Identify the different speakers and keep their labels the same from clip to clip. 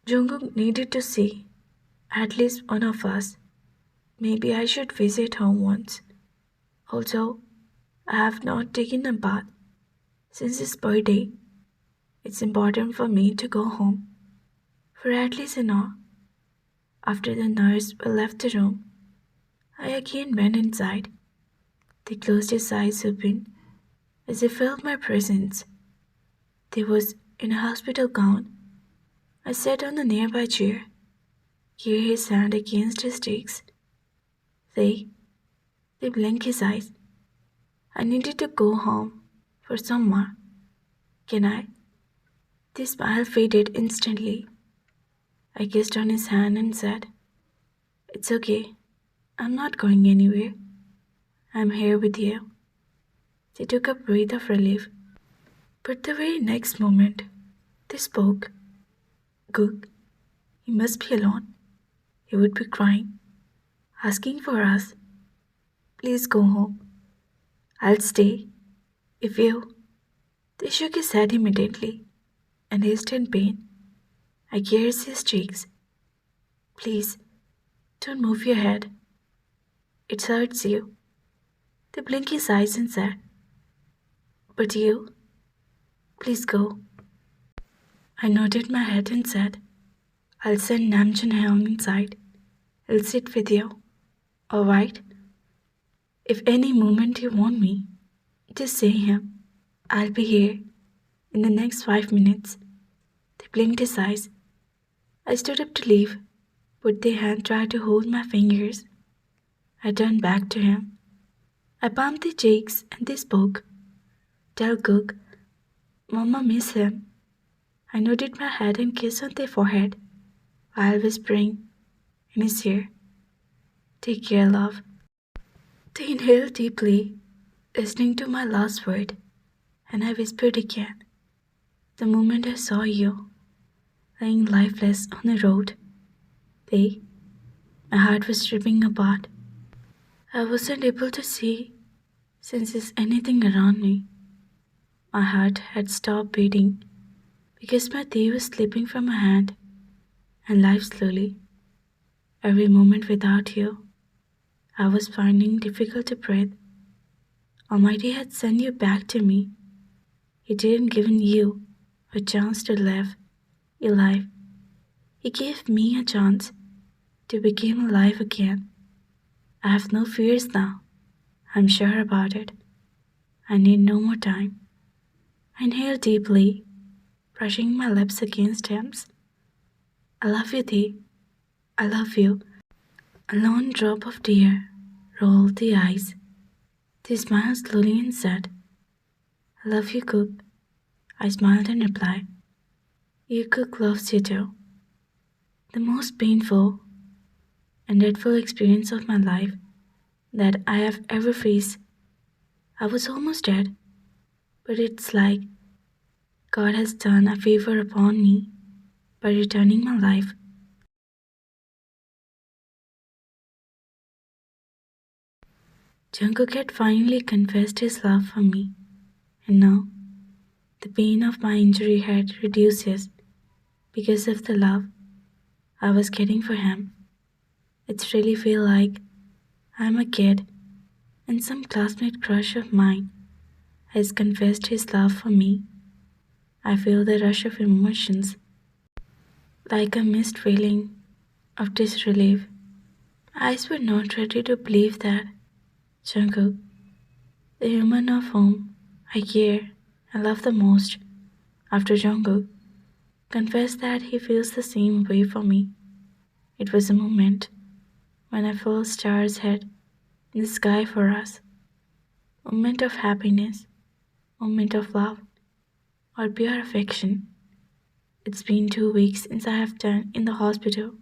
Speaker 1: Jungkook needed to see at least one of us. Maybe I should visit home once. Also, I have not taken a bath since his birthday. It's important for me to go home for at least an hour. After the nurse left the room, I again went inside. They closed his eyes open as they felt my presence. They was in a hospital gown. I sat on the nearby chair, hear his hand against his cheeks. They, they blinked his eyes. I needed to go home for some more. Can I? The smile faded instantly. I kissed on his hand and said, "It's okay. I'm not going anywhere. I'm here with you." They took a breath of relief. But the very next moment, they spoke. "Cook, he must be alone. He would be crying, asking for us. Please go home. I'll stay. If you..." They shook his head immediately and hissed in pain. I kissed his cheeks. "Please, don't move your head. It hurts you." They blinked his eyes and said, "But you, please go." I nodded my head and said, "I'll send Namjoon Hyung inside. He'll sit with you. All right? If any moment you want me, just say him. I'll be here in the next 5 minutes." They blinked his eyes. I stood up to leave, but their hand tried to hold my fingers. I turned back to him. I palmed their cheeks and they spoke. "Tell Cook, Mama miss him." I nodded my head and kissed on their forehead while whispering in his ear, "Take care, love." They inhaled deeply, listening to my last word, and I whispered again, "The moment I saw you lying lifeless on the road, my heart was ripping apart. I wasn't able to see, sense anything around me. My heart had stopped beating because my tea was slipping from my hand and life slowly. Every moment without you, I was finding difficult to breathe. Almighty had sent you back to me. He didn't give you a chance to live your life. He gave me a chance to become alive again. I have no fears now. I'm sure about it. I need no more time." I inhaled deeply, brushing my lips against his. "I love you, Thee. I love you." A lone drop of tear rolled the eyes. They smiled slowly and said, "I love you, Cook." I smiled and replied, "Your Cook loves you too." The most painful and dreadful experience of my life that I have ever faced. I was almost dead, but it's like God has done a favor upon me by returning my life. Jungkook had finally confessed his love for me, and now the pain of my injury had reduced because of the love I was getting for him. It's really feel like I'm a kid and some classmate crush of mine has confessed his love for me. I feel the rush of emotions, like a mist feeling of disrelief. My eyes were not ready to believe that Jungkook, the human of whom I care and love the most, after Jungkook, confessed that he feels the same way for me. It was a moment when I felt stars head in the sky for us. Moment of happiness, moment of love, or pure affection. It's been 2 weeks since I have been in the hospital.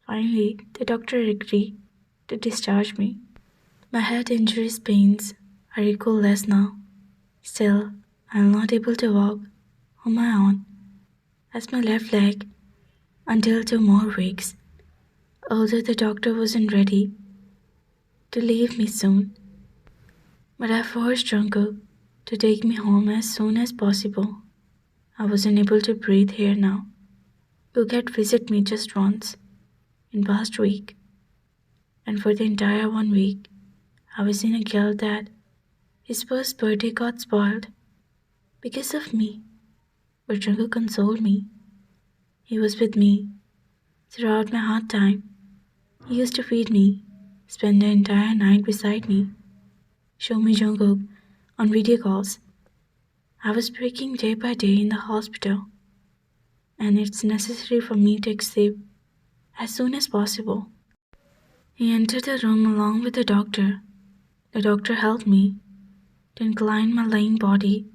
Speaker 1: Finally, the doctor agreed to discharge me. My head injuries pains are equal less now. Still, I am not able to walk on my own as my left leg until 2 more weeks. Although the doctor wasn't ready to leave me soon, but I forced Jungkook to take me home as soon as possible. I wasn't able to breathe here now. Cook had visited me just once in past week, and for the entire 1 week, I was in a guilt that his first birthday got spoiled because of me. But Jungkook consoled me. He was with me throughout my hard time. He used to feed me, spend the entire night beside me, show me Jungkook on video calls. I was breaking day by day in the hospital, and it's necessary for me to escape as soon as possible. He entered the room along with the doctor. The doctor helped me to incline my lying body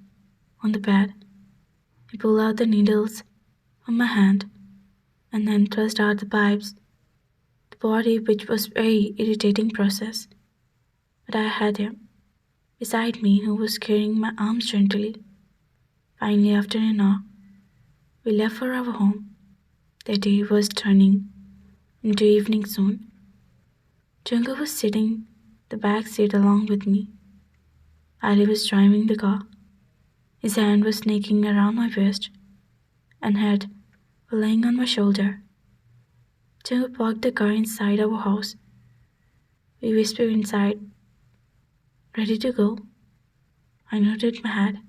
Speaker 1: on the bed. He pulled out the needles from my hand and then thrust out the pipes, the body which was very irritating process. But I had him beside me who was carrying my arms gently. Finally, after an hour, we left for our home. The day was turning into evening soon. Junga was sitting the back seat along with me. Ali was driving the car. His hand was snaking around my waist and head was laying on my shoulder. Junga parked the car inside our house. We whispered inside, ready to go. I nodded my head.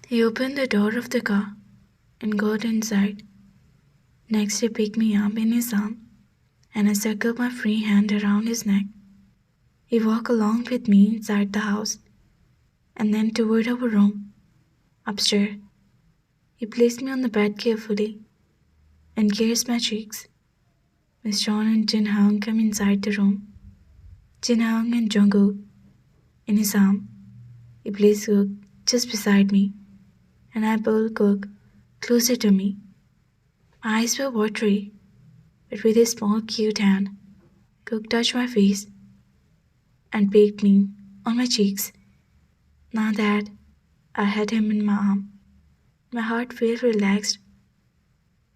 Speaker 1: He opened the door of the car and got inside. Next, he picked me up in his arm and I circled my free hand around his neck. He walked along with me inside the house and then toward our room, upstairs. He placed me on the bed carefully and kissed my cheeks. Miss John and Jin Hyung came inside the room. Jin Hyung and Jungkook in his arm. He placed Cook just beside me and I pulled Cook closer to me. My eyes were watery, but with his small cute hand, Cook touched my face and pecked me on my cheeks. Now that I had him in my arm, my heart felt relaxed.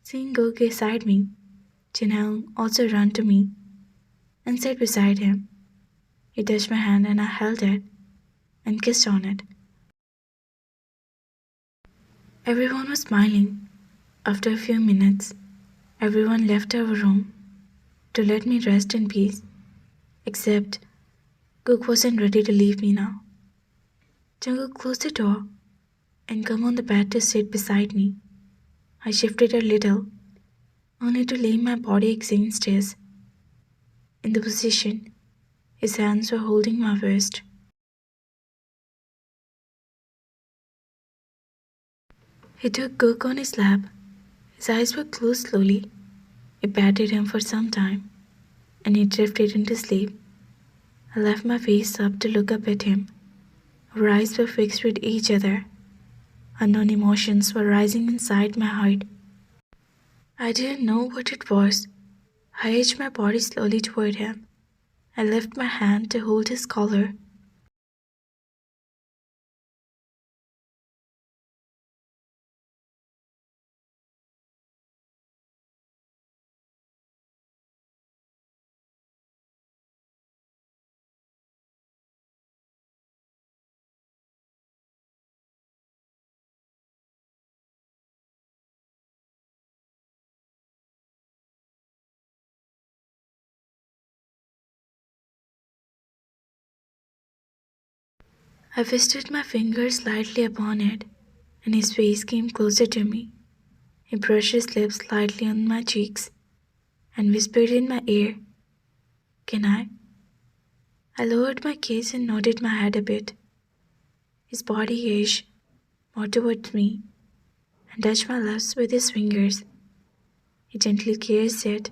Speaker 1: Seeing Cook beside me, Jin Hyung also ran to me and sat beside him. He touched my hand and I held it and kissed on it. Everyone was smiling. After a few minutes, everyone left our room to let me rest in peace, except Cook wasn't ready to leave me now. Jungkook closed the door and came on the bed to sit beside me. I shifted a little, only to lay my body against his. In the position, his hands were holding my waist. He took Cook on his lap. His eyes were closed slowly. He patted him for some time, and he drifted into sleep. I left my face up to look up at him. Our eyes were fixed with each other. Unknown emotions were rising inside my heart. I didn't know what it was. I edged my body slowly toward him. I lifted my hand to hold his collar. I twisted my fingers lightly upon it, and his face came closer to me. He brushed his lips lightly on my cheeks and whispered in my ear, "Can I?" I lowered my gaze and nodded my head a bit. His body edged more towards me and touched my lips with his fingers. He gently kissed it,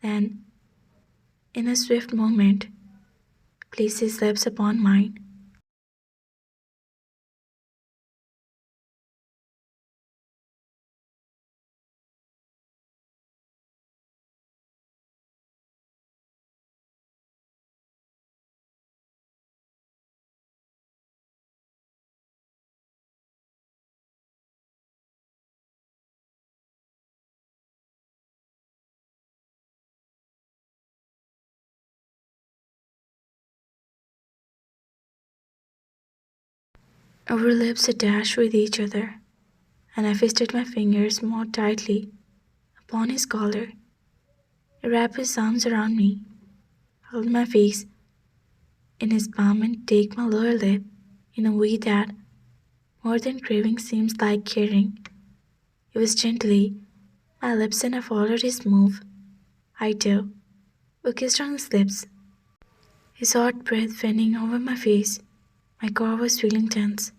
Speaker 1: then, in a swift movement, placed his lips upon mine. Our lips attached with each other, and I fisted my fingers more tightly upon his collar. He wrapped his arms around me, held my face in his palm, and take my lower lip in a way that, more than craving, seems like caring. He was gently my lips, and I followed his move. I too. We kissed on his lips, his hot breath fanning over my face. My core was feeling tense,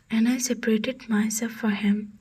Speaker 1: and I separated myself from him